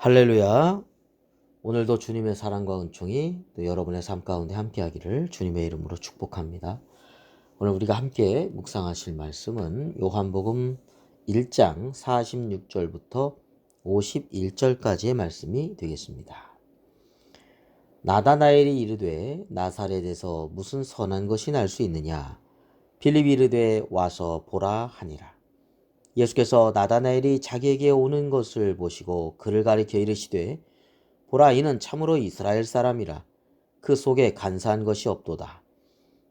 할렐루야. 오늘도 주님의 사랑과 은총이 또 여러분의 삶 가운데 함께하기를 주님의 이름으로 축복합니다. 오늘 우리가 함께 묵상하실 말씀은 요한복음 1장 46절부터 51절까지의 말씀이 되겠습니다. 나다나엘이 이르되 나사렛에서 무슨 선한 것이 날 수 있느냐? 빌립이 이르되 와서 보라 하니라. 예수께서 나다나엘이 자기에게 오는 것을 보시고 그를 가리켜 이르시되 보라, 이는 참으로 이스라엘 사람이라. 그 속에 간사한 것이 없도다.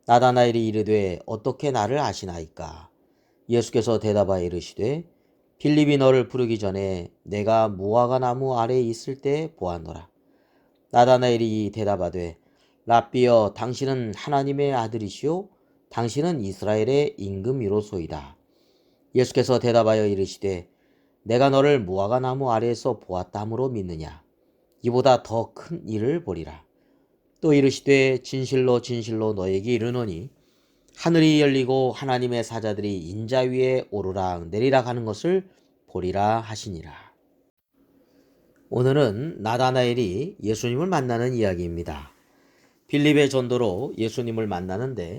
나다나엘이 이르되 어떻게 나를 아시나이까? 예수께서 대답하여 이르시되 빌립이 너를 부르기 전에 내가 무화과 나무 아래에 있을 때 보았노라. 나다나엘이 대답하되 랍비여, 당신은 하나님의 아들이시오 당신은 이스라엘의 임금이로소이다. 예수께서 대답하여 이르시되 내가 너를 무화과 나무 아래에서 보았다 함으로 믿느냐? 이보다 더 큰 일을 보리라. 또 이르시되 진실로 진실로 너에게 이르노니 하늘이 열리고 하나님의 사자들이 인자 위에 오르락 내리락 하는 것을 보리라 하시니라. 오늘은 나다나엘이 예수님을 만나는 이야기입니다. 빌립의 전도로 예수님을 만나는데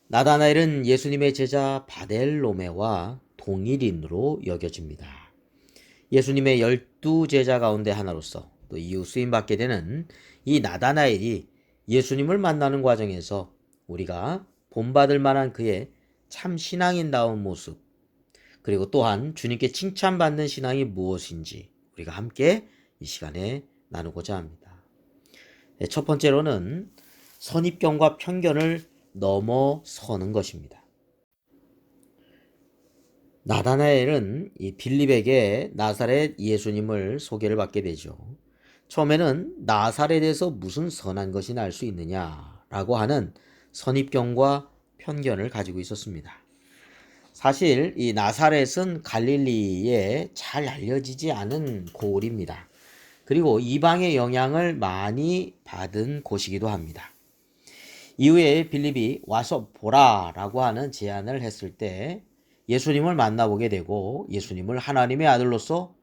나다나엘은 예수님의 제자 바델로메와 동일인으로 여겨집니다. 예수님의 12제자 가운데 하나로서 또 이후 쓰임받게 되는 이 나다나엘이 예수님을 만나는 과정에서 우리가 본받을 만한 그의 참 신앙인다운 모습, 그리고 또한 주님께 칭찬받는 신앙이 무엇인지 우리가 함께 이 시간에 나누고자 합니다. 첫 번째로는 선입견과 편견을 넘어서는 것입니다. 나다나엘은 이 빌립에게 나사렛 예수님을 소개를 받게 되죠. 처음에는 나사렛에서 무슨 선한 것이 날 수 있느냐라고 하는 선입견과 편견을 가지고 있었습니다. 사실 이 나사렛은 갈릴리에 잘 알려지지 않은 고을입니다. 그리고 이방의 영향을 많이 받은 곳이기도 합니다. 이후에 빌립이 와서 보라라고 하는 제안을 했을 때 예수님을 만나보게 되고 예수님을 하나님의 아들로서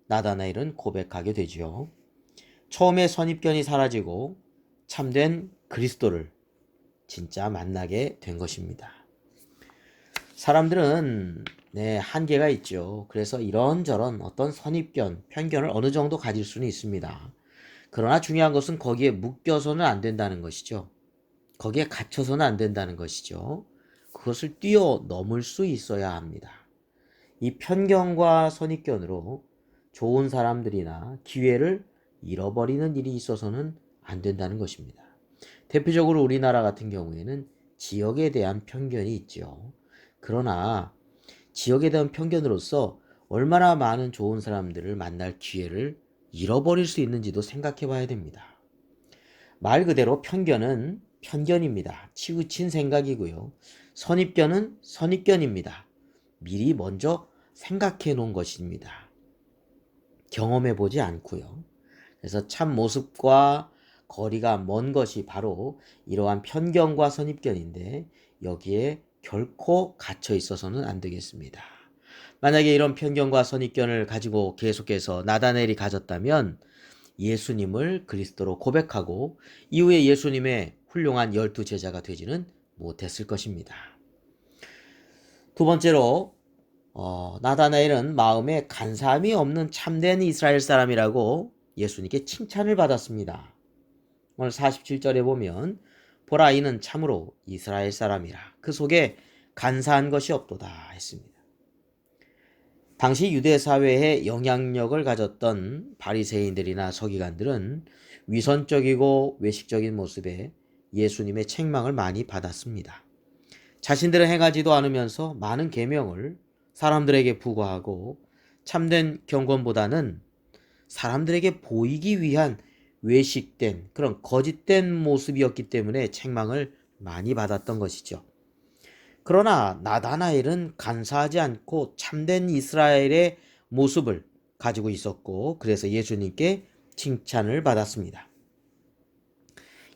나다나엘은 고백하게 되죠. 처음에 선입견이 사라지고 참된 그리스도를 진짜 만나게 된 것입니다. 사람들은 한계가 있죠. 그래서 이런저런 어떤 선입견, 편견을 어느 정도 가질 수는 있습니다. 그러나 중요한 것은 거기에 묶여서는 안 된다는 것이죠. 거기에 갇혀서는 안 된다는 것이죠. 그것을 뛰어넘을 수 있어야 합니다. 이 편견과 선입견으로 좋은 사람들이나 기회를 잃어버리는 일이 있어서는 안 된다는 것입니다. 대표적으로 우리나라 같은 경우에는 지역에 대한 편견이 있죠. 그러나 지역에 대한 편견으로서 얼마나 많은 좋은 사람들을 만날 기회를 잃어버릴 수 있는지도 생각해 봐야 됩니다. 말 그대로 편견은 편견입니다. 치우친 생각이고요. 선입견은 선입견입니다. 미리 먼저 생각해 놓은 것입니다. 경험해 보지 않고요. 그래서 참 모습과 거리가 먼 것이 바로 이러한 편견과 선입견인데 여기에 결코 갇혀 있어서는 안 되겠습니다. 만약에 이런 편견과 선입견을 가지고 계속해서 나다나엘이 가졌다면 예수님을 그리스도로 고백하고 이후에 예수님의 훌륭한 12제자가 되지는 못했을 것입니다. 두 번째로 나다나엘은 마음에 간사함이 없는 참된 이스라엘 사람이라고 예수님께 칭찬을 받았습니다. 오늘 47절에 보면 보라, 이는 참으로 이스라엘 사람이라. 그 속에 간사한 것이 없도다 했습니다. 당시 유대 사회에 영향력을 가졌던 바리새인들이나 서기관들은 위선적이고 외식적인 모습에 예수님의 책망을 많이 받았습니다. 자신들은 행하지도 않으면서 많은 계명을 사람들에게 부과하고 참된 경건보다는 사람들에게 보이기 위한 외식된 그런 거짓된 모습이었기 때문에 책망을 많이 받았던 것이죠. 그러나 나다나엘은 간사하지 않고 참된 이스라엘의 모습을 가지고 있었고 그래서 예수님께 칭찬을 받았습니다.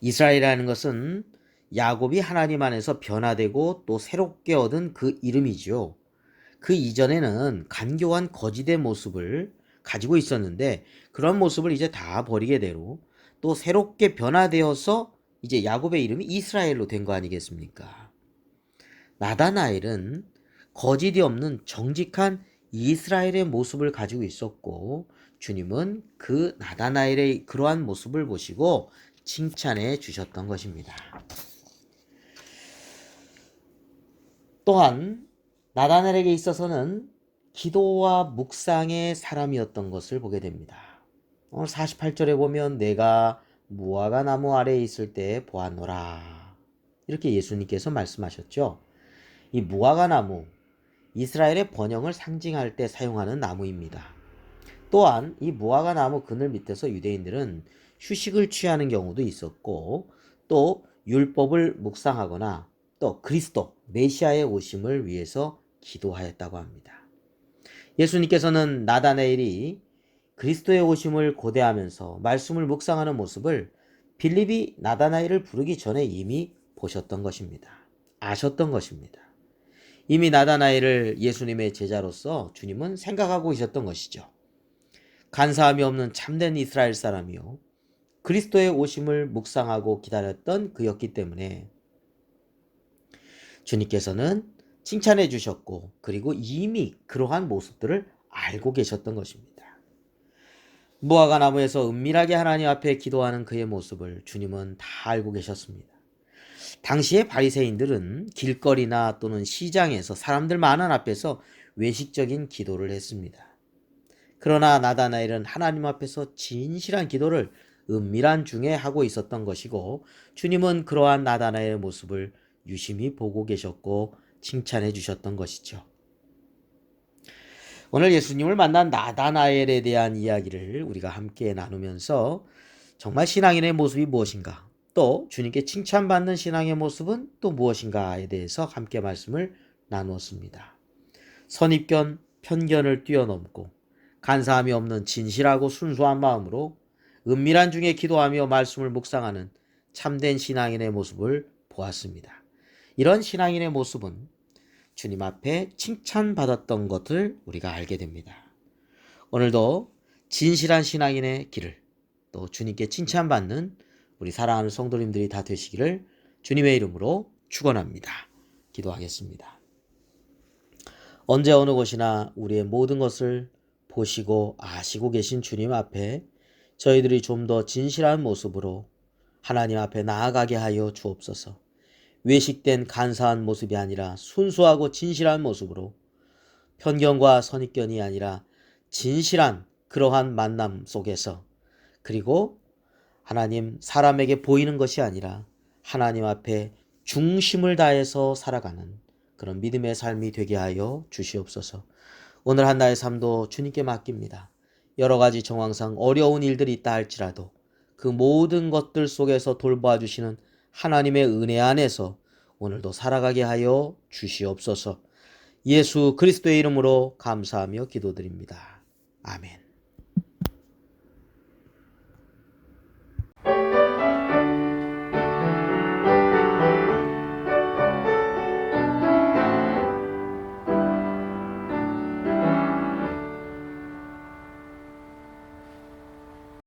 이스라엘이라는 것은 야곱이 하나님 안에서 변화되고 또 새롭게 얻은 그 이름이죠. 그 이전에는 간교한 거짓의 모습을 가지고 있었는데 그런 모습을 이제 다 버리게 되고 또 새롭게 변화되어서 이제 야곱의 이름이 이스라엘로 된 거 아니겠습니까? 나다나엘은 거짓이 없는 정직한 이스라엘의 모습을 가지고 있었고 주님은 그 나다나엘의 그러한 모습을 보시고 칭찬해 주셨던 것입니다. 또한 나다나엘에게 있어서는 기도와 묵상의 사람이었던 것을 보게 됩니다. 오늘 48절에 보면 내가 무화과 나무 아래에 있을 때 보았노라. 이렇게 예수님께서 말씀하셨죠. 이 무화과 나무, 이스라엘의 번영을 상징할 때 사용하는 나무입니다. 또한 이 무화과 나무 그늘 밑에서 유대인들은 휴식을 취하는 경우도 있었고 또 율법을 묵상하거나 또 그리스도 메시아의 오심을 위해서 기도하였다고 합니다. 예수님께서는 나다나엘이 그리스도의 오심을 고대하면서 말씀을 묵상하는 모습을 빌립이 나다나엘을 부르기 전에 이미 보셨던 것입니다. 아셨던 것입니다. 이미 나다나엘을 예수님의 제자로서 주님은 생각하고 계셨던 것이죠. 간사함이 없는 참된 이스라엘 사람이요 그리스도의 오심을 묵상하고 기다렸던 그였기 때문에 주님께서는 칭찬해 주셨고 그리고 이미 그러한 모습들을 알고 계셨던 것입니다. 무화과 나무에서 은밀하게 하나님 앞에 기도하는 그의 모습을 주님은 다 알고 계셨습니다. 당시의 바리새인들은 길거리나 또는 시장에서 사람들 많은 앞에서 외식적인 기도를 했습니다. 그러나 나다나엘은 하나님 앞에서 진실한 기도를 은밀한 중에 하고 있었던 것이고 주님은 그러한 나다나엘의 모습을 유심히 보고 계셨고 칭찬해 주셨던 것이죠. 오늘 예수님을 만난 나다나엘에 대한 이야기를 우리가 함께 나누면서 정말 신앙인의 모습이 무엇인가 또 주님께 칭찬받는 신앙의 모습은 또 무엇인가에 대해서 함께 말씀을 나누었습니다. 선입견, 편견을 뛰어넘고 간사함이 없는 진실하고 순수한 마음으로 은밀한 중에 기도하며 말씀을 묵상하는 참된 신앙인의 모습을 보았습니다. 이런 신앙인의 모습은 주님 앞에 칭찬받았던 것을 우리가 알게 됩니다. 오늘도 진실한 신앙인의 길을 또 주님께 칭찬받는 우리 사랑하는 성도님들이 다 되시기를 주님의 이름으로 축원합니다. 기도하겠습니다. 언제 어느 곳이나 우리의 모든 것을 보시고 아시고 계신 주님 앞에 저희들이 좀 더 진실한 모습으로 하나님 앞에 나아가게 하여 주옵소서. 외식된 간사한 모습이 아니라 순수하고 진실한 모습으로 편견과 선입견이 아니라 진실한 그러한 만남 속에서 그리고 하나님 사람에게 보이는 것이 아니라 하나님 앞에 중심을 다해서 살아가는 그런 믿음의 삶이 되게 하여 주시옵소서. 오늘 한 나의 삶도 주님께 맡깁니다. 여러 가지 정황상 어려운 일들이 있다 할지라도 그 모든 것들 속에서 돌보아 주시는 하나님의 은혜 안에서 오늘도 살아가게 하여 주시옵소서. 예수 그리스도의 이름으로 감사하며 기도드립니다. 아멘.